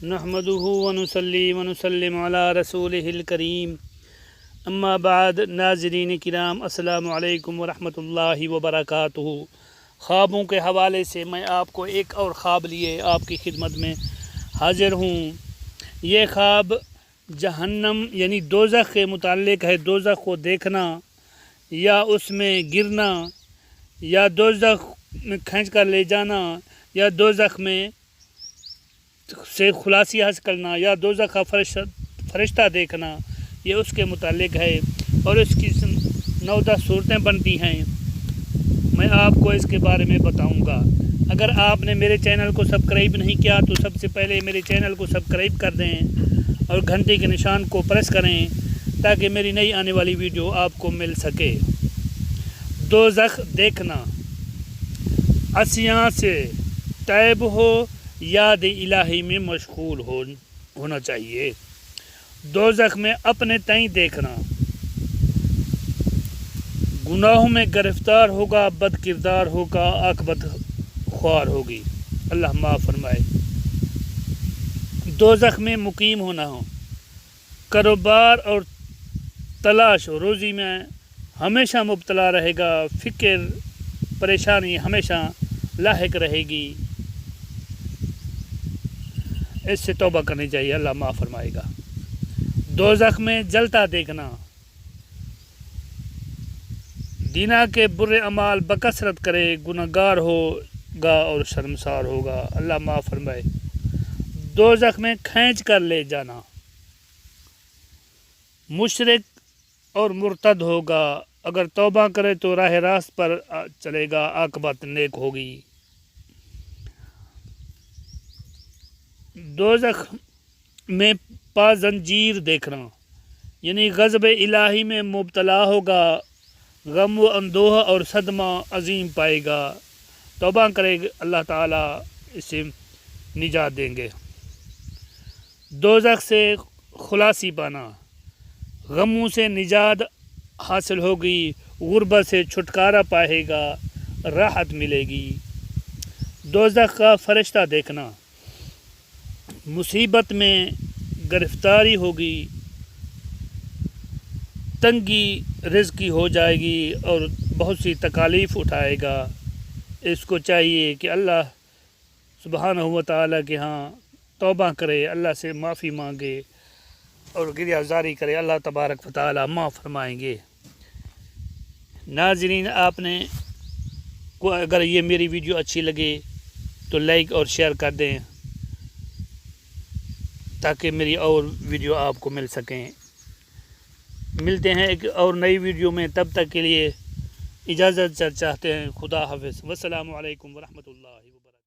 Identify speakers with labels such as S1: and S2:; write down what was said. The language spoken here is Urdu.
S1: نحمده ونصلي ونسلم علی رسولہ الکریم اما بعد ناظرین کرام السلام علیکم ورحمۃ اللہ وبرکاتہ۔ خوابوں کے حوالے سے میں آپ کو ایک اور خواب لیے آپ کی خدمت میں حاضر ہوں۔ یہ خواب جہنم یعنی دوزخ کے متعلق ہے۔ دوزخ کو دیکھنا یا اس میں گرنا یا دوزخ میں کھینچ کر لے جانا یا دوزخ میں سے خلاصی حاصل کرنا یا دوزخ کا فرشتہ دیکھنا، یہ اس کے متعلق ہے اور اس کی 9-10 صورتیں بنتی ہیں۔ میں آپ کو اس کے بارے میں بتاؤں گا۔ اگر آپ نے میرے چینل کو سبسکرائب نہیں کیا تو سب سے پہلے میرے چینل کو سبسکرائب کر دیں اور گھنٹی کے نشان کو پریس کریں تاکہ میری نئی آنے والی ویڈیو آپ کو مل سکے۔ دوزخ دیکھنا، عصیاں سے طیب ہو، یاد الہی میں مشغول ہونا چاہیے۔ دوزخ میں اپنے تئیں دیکھنا، گناہوں میں گرفتار ہوگا، بد کردار ہوگا، عاقبت خوار ہوگی، اللہ معاف فرمائے۔ دوزخ میں مقیم ہونا ہو، کاروبار اور تلاش و روزی میں ہمیشہ مبتلا رہے گا، فکر پریشانی ہمیشہ لاحق رہے گی، اس سے توبہ کرنی چاہیے، اللہ معاف فرمائے گا۔ دوزخ میں جلتا دیکھنا، دینا کے برے اعمال بکثرت کرے، گنہگار ہوگا اور شرمسار ہوگا، اللہ معاف فرمائے۔ دوزخ میں کھینچ کر لے جانا، مشرک اور مرتد ہوگا، اگر توبہ کرے تو راہ راست پر چلے گا، عاقبت نیک ہوگی۔ دوزخ میں پازنجیر دیکھنا یعنی غضب الہی میں مبتلا ہوگا، غم و اندوہ اور صدمہ عظیم پائے گا، توبہ کرے گا اللہ تعالیٰ اسے نجات دیں گے۔ دوزخ سے خلاصی پانا، غموں سے نجات حاصل ہوگی، غربت سے چھٹکارا پائے گا، راحت ملے گی۔ دوزخ کا فرشتہ دیکھنا، مصیبت میں گرفتاری ہوگی، تنگی رزقی ہو جائے گی اور بہت سی تکالیف اٹھائے گا۔ اس کو چاہیے کہ اللہ سبحانہ و تعالیٰ کے ہاں توبہ کرے، اللہ سے معافی مانگے اور گریہ زاری کرے، اللہ تبارک و تعالیٰ معاف فرمائیں گے۔ ناظرین، آپ نے کو اگر یہ میری ویڈیو اچھی لگے تو لائک اور شیئر کر دیں تاکہ میری اور ویڈیو آپ کو مل سکیں۔ ملتے ہیں ایک اور نئی ویڈیو میں، تب تک کے لیے اجازت چاہتے ہیں۔ خدا حافظ، والسلام علیکم ورحمۃ اللہ وبرکاتہ۔